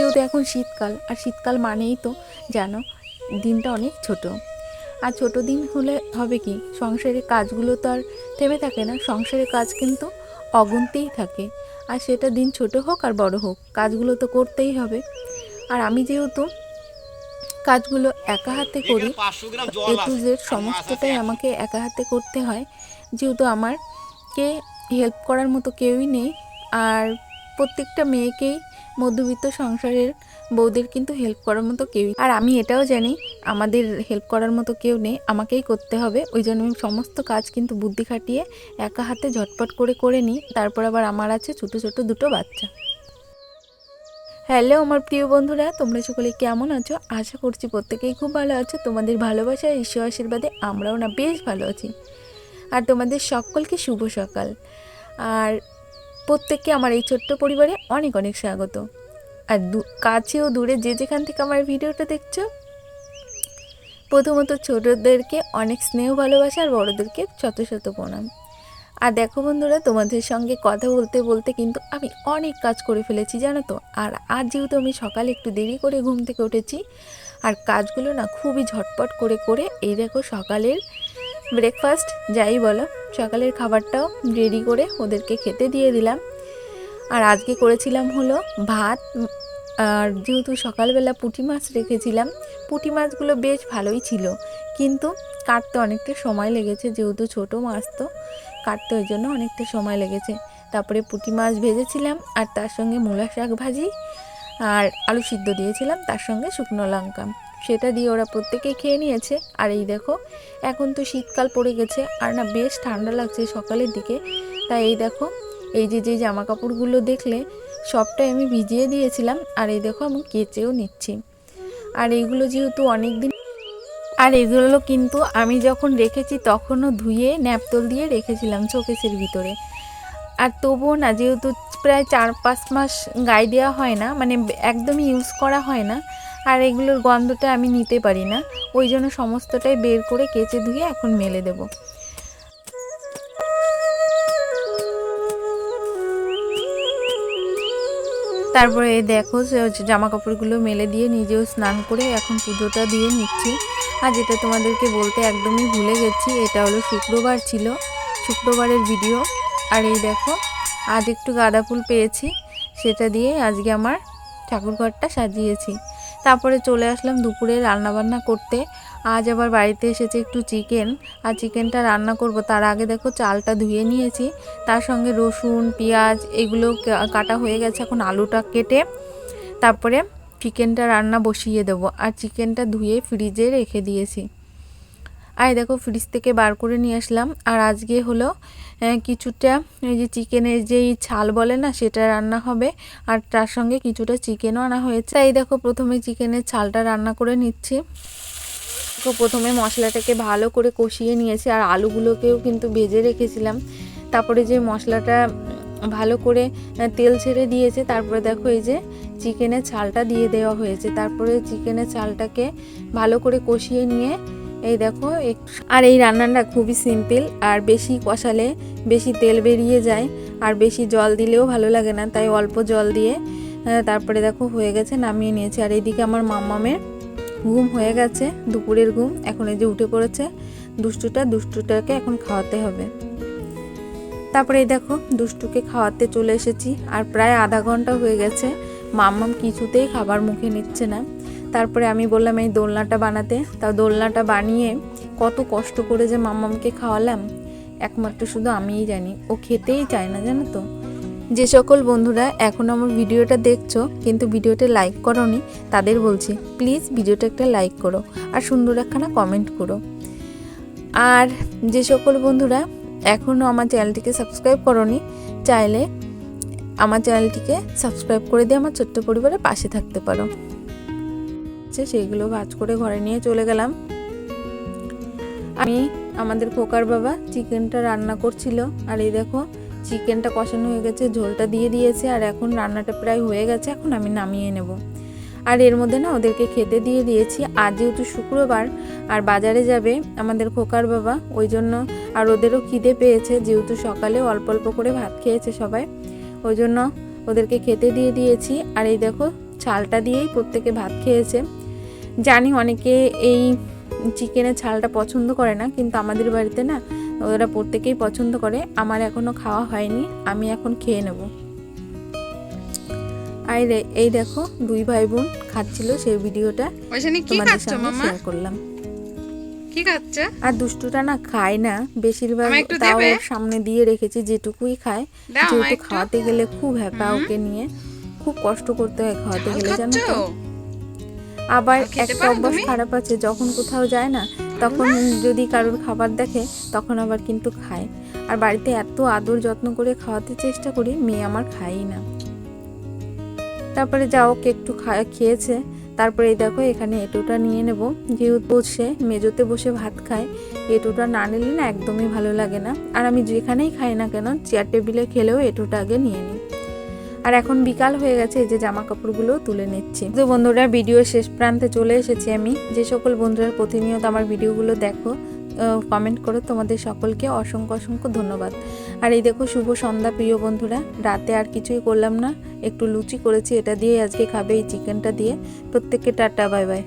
যেহেতু এখন শীতকাল, আর শীতকাল মানেই তো জানো দিনটা অনেক ছোট। আর ছোট দিন হলে হবে কি, সংসারের কাজগুলো তো আর থেমে থাকে না, সংসারের কাজ কিন্তু অগুনতেই থাকে। আর সেটা দিন ছোট হোক আর বড় হোক, কাজগুলো তো করতেই হবে। আর আমি যেহেতু কাজগুলো একা হাতে করি, এ টু জেড সমস্তটাই আমাকে একা হাতে করতে হয়, যেহেতু আমারকে হেল্প করার মতো কেউই নেই। আর প্রত্যেকটা মেয়েকেই, মধ্যবিত্ত সংসারের বউদের কিন্তু হেল্প করার মতো কেউই, আর আমি এটাও জানি আমাদের হেল্প করার মতো কেউ নেই, আমাকেই করতে হবে। ওই জন্য আমি সমস্ত কাজ কিন্তু বুদ্ধি খাটিয়ে একা হাতে ঝটপট করে করে নিই। তারপর আবার আমার আছে ছোটো ছোটো দুটো বাচ্চা। হ্যালো আমার প্রিয় বন্ধুরা, তোমরা সকলে কেমন আছো? আশা করছি প্রত্যেকেই খুব ভালো আছো। তোমাদের ভালোবাসা ঈশ্বর আশীর্বাদে আমরাও না বেশ ভালো আছি। আর তোমাদের সকলকে শুভ সকাল। আর প্রত্যেককে আমার এই ছোট্ট পরিবারে অনেক অনেক স্বাগত। আর কাছেও দূরে যে যেখান থেকে আমার ভিডিওটা দেখছো, প্রথমত ছোটদেরকে অনেক স্নেহ ভালোবাসা, আর বড়োদেরকে শত শত প্রণাম। আর দেখো বন্ধুরা, তোমাদের সঙ্গে কথা বলতে বলতে কিন্তু আমি অনেক কাজ করে ফেলেছি জানো তো। আর আজ যেহেতু আমি সকালে একটু দেরি করে ঘুম থেকে উঠেছি, আর কাজগুলো না খুবই ঝটপট করে করে এই দেখো সকালের ব্রেকফাস্ট যাই বলো, সকালের খাবারটাও রেডি করে ওদেরকে খেতে দিয়ে দিলাম। আর আজকে করেছিলাম হলো ভাত, আর যেহেতু সকালবেলা পুঁটি মাছ রেখেছিলাম, পুঁটি মাছগুলো বেশ ভালোই ছিল, কিন্তু কাটতে অনেকটা সময় লেগেছে, যেহেতু ছোটো মাছ তো কাটতে ওই জন্য অনেকটা সময় লেগেছে। তারপরে পুঁটি মাছ ভেজেছিলাম, আর তার সঙ্গে মূলা শাক ভাজি আর আলু সিদ্ধ দিয়েছিলাম, তার সঙ্গে শুকনো লঙ্কা, সেটা দিয়ে ওরা প্রত্যেকেই খেয়ে নিয়েছে। আর এই দেখো এখন তো শীতকাল পড়ে গেছে, আর না বেশ ঠান্ডা লাগছে সকালের দিকে। তাই এই দেখো এই যে জামা কাপড়গুলো দেখলে সবটাই আমি ভিজিয়ে দিয়েছিলাম, আর এই দেখো আমি কেচেও নিচ্ছি। আর এইগুলো যেহেতু অনেক দিন, আর এগুলো কিন্তু আমি যখন রেখেছি তখনও ধুয়ে ন্যাপতল দিয়ে রেখেছিলাম শোকেসের ভিতরে। আর তবুও না, যেহেতু প্রায় 4-5 মাস গায়ে দেওয়া হয় না, মানে একদমই ইউজ করা হয় না, আর এগুলোর গন্ধটা আমি নিতে পারি না, ওই জন্য সমস্তটাই বের করে কেচে ধুয়ে এখন মেলে দেব। তারপরে দেখো জামা কাপড়গুলো মেলে দিয়ে নিজেও স্নান করে এখন পুজোটা দিয়ে নিচ্ছি। আর যেটা তোমাদেরকে বলতে একদমই ভুলে গেছি, এটা হলো শুক্রবার ছিল, শুক্রবারের ভিডিও। আর এই দেখো আজ একটু গাঁদা ফুল পেয়েছি, সেটা দিয়ে আজকে আমার ঠাকুরঘরটা সাজিয়েছি। তারপরে চলে আসলাম দুপুরে রান্নাবান্না করতে। আজ আবার বাড়িতে এসেছে একটু চিকেন, আর চিকেনটা রান্না করব তার আগে দেখো চালটা ধুয়ে নিয়েছি, তার সঙ্গে রসুন পেঁয়াজ এগুলো কাটা হয়ে গেছে। এখন আলুটা কেটে তারপরে চিকেনটা রান্না বসিয়ে দেবো। আর চিকেনটা ধুয়ে ফ্রিজে রেখে দিয়েছি। আর দেখো ফ্রিজ থেকে বার করে নিয়ে আসলাম। আর আজকে হলো কিছুটা এই যে চিকেনের যেই ছাল বলে না, সেটা রান্না হবে, আর তার সঙ্গে কিছুটা চিকেনও আনা হয়েছে। তাই দেখো প্রথমে চিকেনের ছালটা রান্না করে নিচ্ছি। তো প্রথমে মশলাটাকে ভালো করে কষিয়ে নিয়েছি, আর আলুগুলোকেও কিন্তু ভেজে রেখেছিলাম। তারপরে যে মশলাটা ভালো করে তেল ছেড়ে দিয়েছে, তারপরে দেখো এই যে চিকেনের ছালটা দিয়ে দেওয়া হয়েছে। তারপরে চিকেনের ছালটাকে ভালো করে কষিয়ে নিয়ে এই দেখো আর এই রান্নাটা খুবই সিম্পল, আর বেশি কষালে বেশি তেল বেরিয়ে যায়, আর বেশি জল দিলেও ভালো লাগে না, তাই অল্প জল দিয়ে তারপরে দেখো হয়ে গেছে, নামিয়ে নিয়েছি। আর এইদিকে আমার মাম্মামের ঘুম হয়ে গেছে, দুপুরের ঘুম, এখন এই যে উঠে পড়েছে দুষ্টুটাকে এখন খাওয়াতে হবে। তারপরে এই দেখো দুষ্টুকে খাওয়াতে চলে এসেছি, আর প্রায় আধা ঘন্টা হয়ে গেছে, মাম্মাম কিছুতেই খাবার মুখে নিচ্ছে না। তারপরে আমি বললাম এই দোলনাটা বানাতে, তা দোলনাটা বানিয়ে কত কষ্ট করে যে মাম্মামকে খাওয়ালাম একমাত্র শুধু আমিই জানি, ও খেতেই চায় না জানো তো। যে সকল বন্ধুরা এখন আমার ভিডিওটা দেখছো কিন্তু ভিডিওটা লাইক করোনি, তাদের বলছি প্লিজ ভিডিওটা একটা লাইক করো, আর সুন্দর একখানা কমেন্ট করো। আর যে সকল বন্ধুরা এখনও আমার চ্যানেলটিকে সাবস্ক্রাইব করোনি, চাইলে আমার চ্যানেলটিকে সাবস্ক্রাইব করে দিয়ে আমার ছোট্ট পরিবারের পাশে থাকতে পারো। সেইগুলো ভাজ করে ঘরে নিয়ে চলে গেলাম। আমি আমাদের খোকার বাবা চিকেনটা রান্না করছিল, আর এই দেখো চিকেনটা কষানো হয়ে গেছে, ঝোলটা দিয়ে দিয়েছে, আর এখন রান্নাটা প্রায় হয়ে গেছে, এখন আমি নামিয়ে নেব। আর এর মধ্যে না ওদেরকে খেতে দিয়ে দিয়েছি। আজ যেহেতু শুক্রবার আর বাজারে যাবে আমাদের খোকার বাবা, ওই জন্য আর ওদেরও খিদে পেয়েছে, যেহেতু সকালে অল্প অল্প করে ভাত খেয়েছে সবাই, ওই জন্য ওদেরকে খেতে দিয়ে দিয়েছি। আর এই দেখো ছালটা দিয়েই প্রত্যেকে ভাত খেয়েছে। জানি অনেকে এই চিকেনের ছালটা পছন্দ করে না, কিন্তু আমাদের বাড়িতে না ওরা প্রত্যেকেই পছন্দ করে। আমার এখনও খাওয়া হয়নি, আমি এখন খেয়ে নেব। আর এই দেখো দুই ভাই বোন খাচ্ছিল, সেই ভিডিওটা তোমাদের সঙ্গে শেয়ার করলাম। কি খাচ্ছে? আর দুষ্টুটা না খায় না বেশিরভাগ, তাও ওর সামনে দিয়ে রেখেছি, যেটুকুই খায়। যেহেতু খাওয়াতে গেলে খুব হ্যাপা, ওকে নিয়ে খুব কষ্ট করতে হয় খাওয়াতে গেলে, জানো তো। আবার একটা অভ্যাস খারাপ আছে, যখন কোথাও যায় না তখন যদি কারোর খাবার দেখে তখন আবার কিন্তু খায়। আর বাড়িতে এত আদর যত্ন করে খাওয়াতে চেষ্টা করি, মেয়ে আমার খায়ই না। তারপরে যা ওকে একটু খেয়েছে। তারপরে এই দেখো এখানে এঁটোটা নিয়ে নেব, যেহেতু বসে মেজোতে বসে ভাত খায়, এঁটোটা না নিলে না একদমই ভালো লাগে না। আর আমি যেখানেই খাই না কেন, চেয়ার টেবিলে খেলেও এঁটোটা আগে নিয়ে নিই। আর এখন বিকাল হয়ে গেছে, এই যে জামা কাপড়গুলো তুলে নিচ্ছি। তো বন্ধুরা, ভিডিও শেষ প্রান্তে চলে এসেছি আমি। যে সকল বন্ধুরা প্রতিনিয়ত আমার ভিডিওগুলো দেখো, কমেন্ট করো, তোমাদের সকলকে অসংখ্য অসংখ্য ধন্যবাদ। আর এই দেখো শুভ সন্ধ্যা প্রিয় বন্ধুরা। রাতে আর কিছুই করলাম না, একটু লুচি করেছি, এটা দিয়ে আজকে খাবে, এই চিকেনটা দিয়ে। প্রত্যেককে টাটা, বাই বাই।